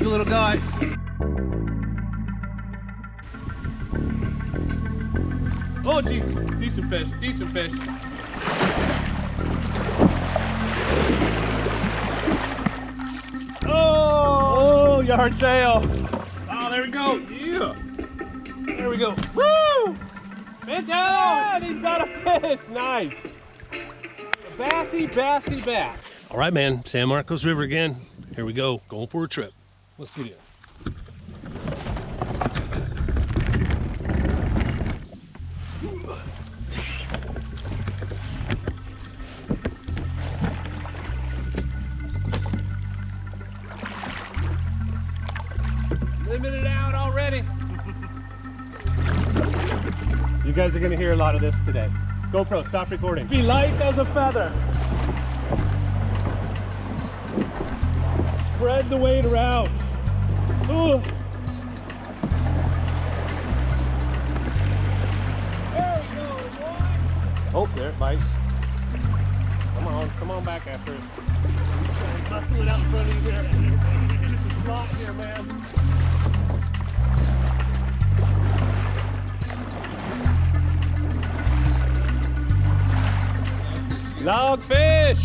a little guy. Oh geez, decent fish, decent fish. Oh, yard sail. Oh, there we go. Yeah. There we go. Woo! Fish out! He's got a fish. Nice. A bassy bass. All right, man. San Marcos River again. Here we go. Going for a trip. Let's get in. Limited out already. You guys are gonna hear a lot of this today. GoPro, stop recording. Be light as a feather. Spread the weight around. Ooh. There we go, boy. Oh, there it bites. Come on back after it. Bustle it out in front of you there. It's a slot here, man. Logfish!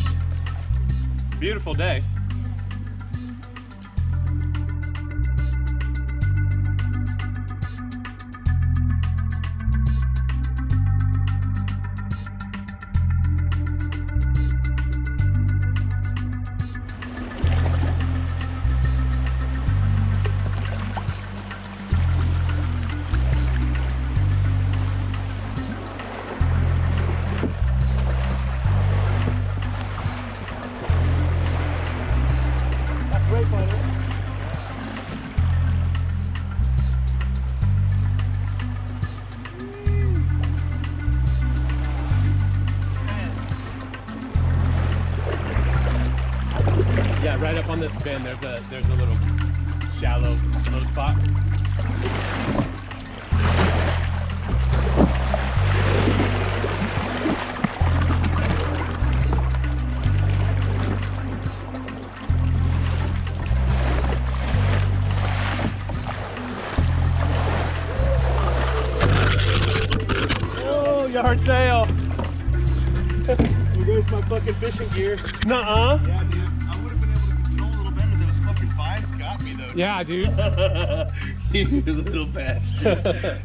Beautiful day. Yeah, right up on this bend, there's a little shallow, slow spot. Oh, yard sail. Here goes my fucking fishing gear. Nuh-uh. Yeah, dude. Got me though. Yeah, dude. He was a little bastard.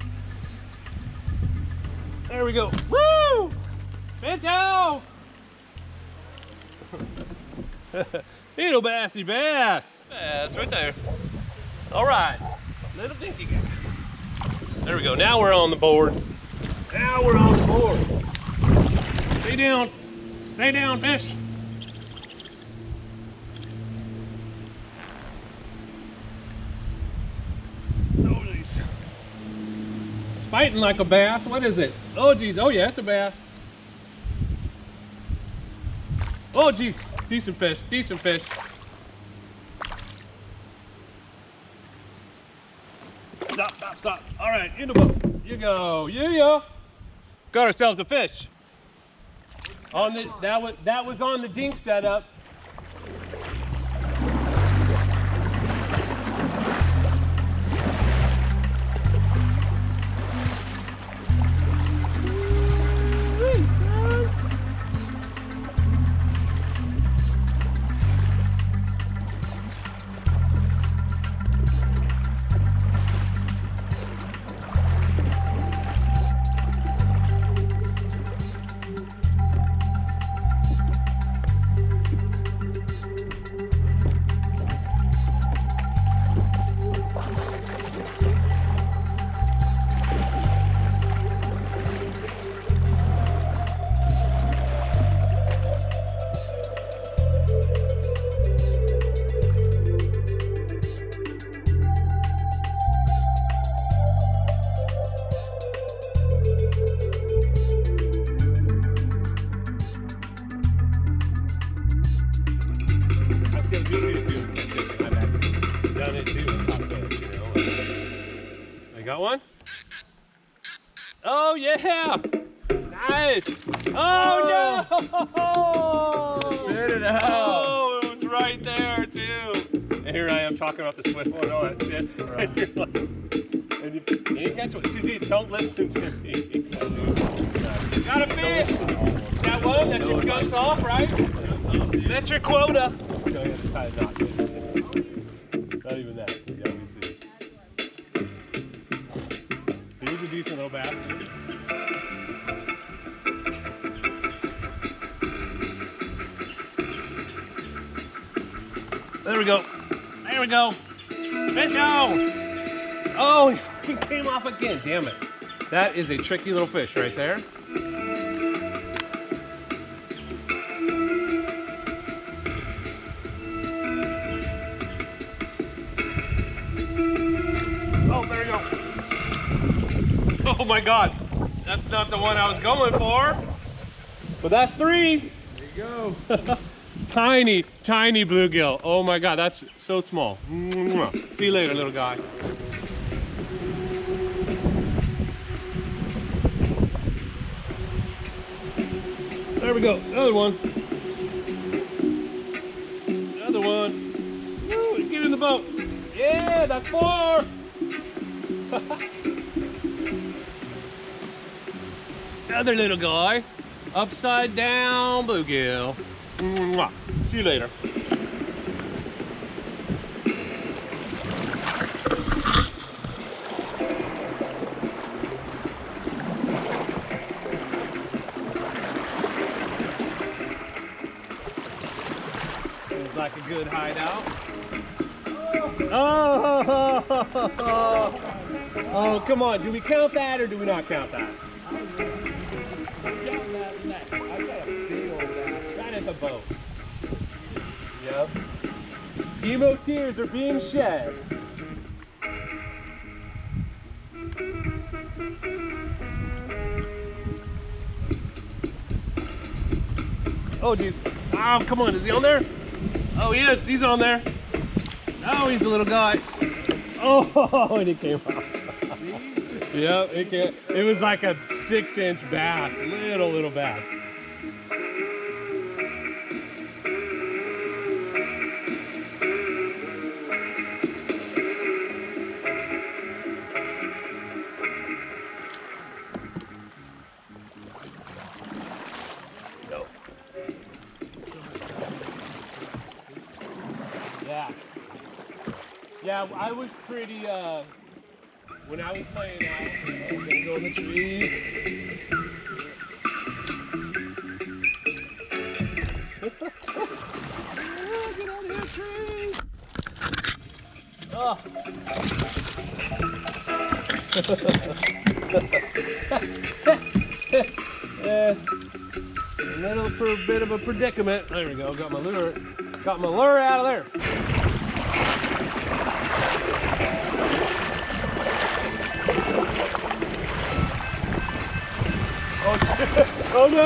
There we go. Woo! Fish out! Little bassy bass. That's right there. All right. Little dinky guy. There we go. Now we're on the board. Now we're on the board. Stay down. Stay down, fish. Fighting like a bass. What is it? Oh geez. Oh yeah, it's a bass. Oh geez. Decent fish. Decent fish. Stop, stop, stop. All right, in the boat. You go. Yeah. Got ourselves a fish. On the that was on the dink setup. Got one? Oh yeah! Nice! Oh no! Spit it out! Oh, it was right there too. here I am talking about the Swift one and all that shit. Right. And you're like, and you catch one. See, dude, don't listen to me. You got a fish. That one that just goes off, right? That's your quota. Show you how to tie a knot. Not even that. Yeah, let me see. He's a decent little bass. There we go. There we go. Fish on! Oh, he fucking came off again. Damn it. That is a tricky little fish right there. Oh, there we go. Oh my God. That's not the one I was going for. But that's 3. There you go. Tiny, tiny bluegill. Oh my God, that's so small. See you later, little guy. There we go, another one. Another one. Woo, get in the boat. Yeah, that's 4. Another little guy. Upside down bluegill. Mwah. See you later. Seems like a good hideout. Oh, come on. Do we count that or do we not count that? Right at the boat. Yep. Emo tears are being shed. Oh, geez. Oh, come on. Is he on there? Oh, he is. He's on there. Oh, he's a little guy. Oh, and he came off. Yep, it was like a 6-inch bass. Little bass. Yeah, I was pretty, when I was playing out, I'm gonna go in the trees. Get out of here, trees! Oh. A little bit of a predicament. There we go, got my lure out of there. Oh no.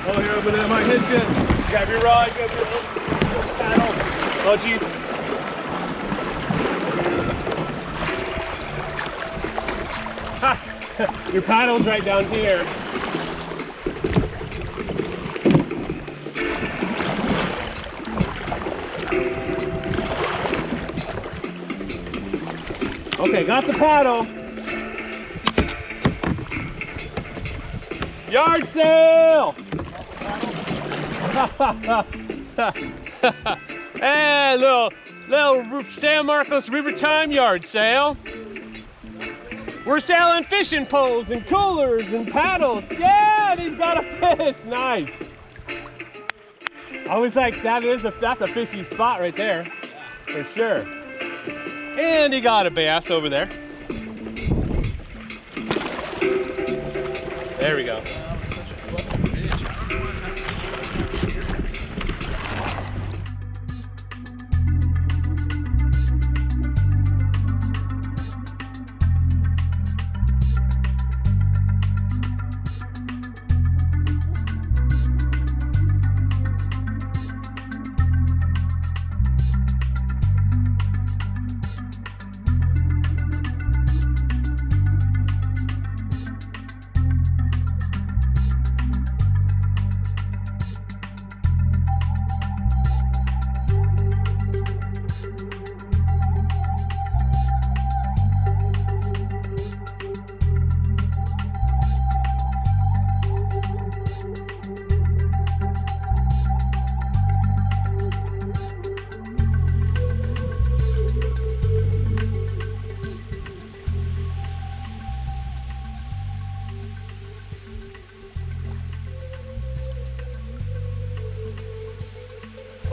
Oh, here, but I might hit you. Grab your rod, grab your paddle. Oh, jeez. Ha! Your paddle's right down here. Okay, got the paddle. Yard sale! Hey, little San Marcos River Time yard sale. We're selling fishing poles and coolers and paddles. Yeah, and he's got a fish. Nice. I was like, that's a fishy spot right there, for sure. And he got a bass over there. There we go.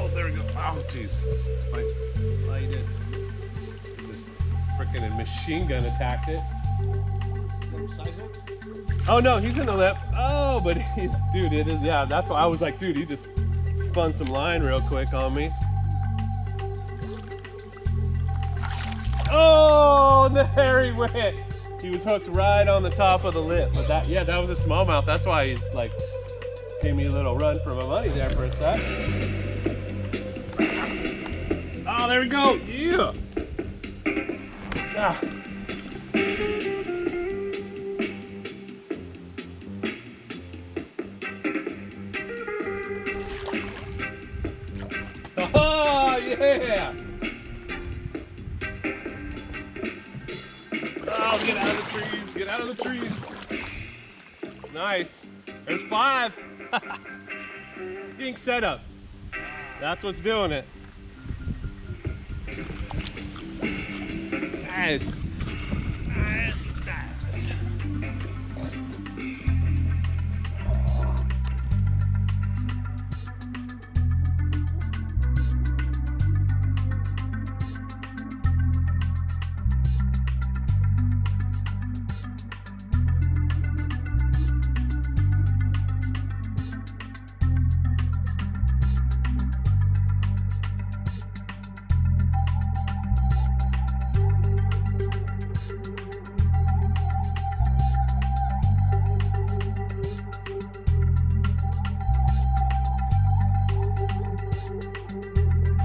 Oh, there we go. Oh, jeez. I did. Just freaking machine gun attacked it. Oh no, he's in the lip. Oh, but he's, dude, it is, yeah, that's why I was like, dude, he just spun some line real quick on me. Oh, there he went. He was hooked right on the top of the lip. But that, yeah, that was a smallmouth. That's why he like gave me a little run for my money there for a sec. Oh, there we go. Yeah. Ah. Oh, yeah. Oh, get out of the trees. Get out of the trees. Nice. There's 5. Dink setup. That's what's doing it. Nice. Nice.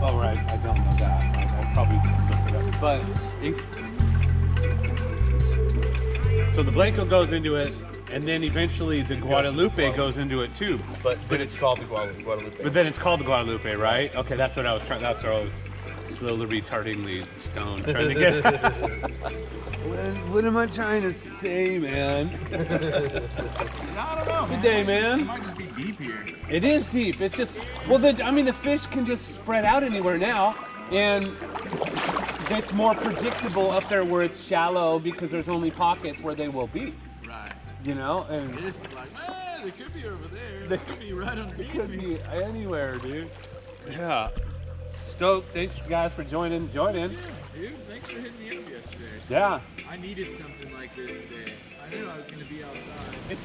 Oh, right, I don't know that. I probably looked it up. But, so the Blanco goes into it, and then eventually the Guadalupe goes into it too. But it's called the Guadalupe. But then it's called the Guadalupe, right? Okay, that's what I was trying, that's where I was slowly retardingly stoned trying to get. What am I trying to say, man? I don't know. Good day, man. It might just be deep here. It is deep. It's just, well, I mean, the fish can just spread out anywhere now, and it's more predictable up there where it's shallow because there's only pockets where they will be. Right. You know, and This is like, they could be over there. They could be right it underneath could me. be anywhere, dude. Yeah. Stoked. Thanks, guys, for joining. Yeah, dude, thanks for hitting me up yesterday. Yeah. I needed something like this today. I knew I was going to be outside.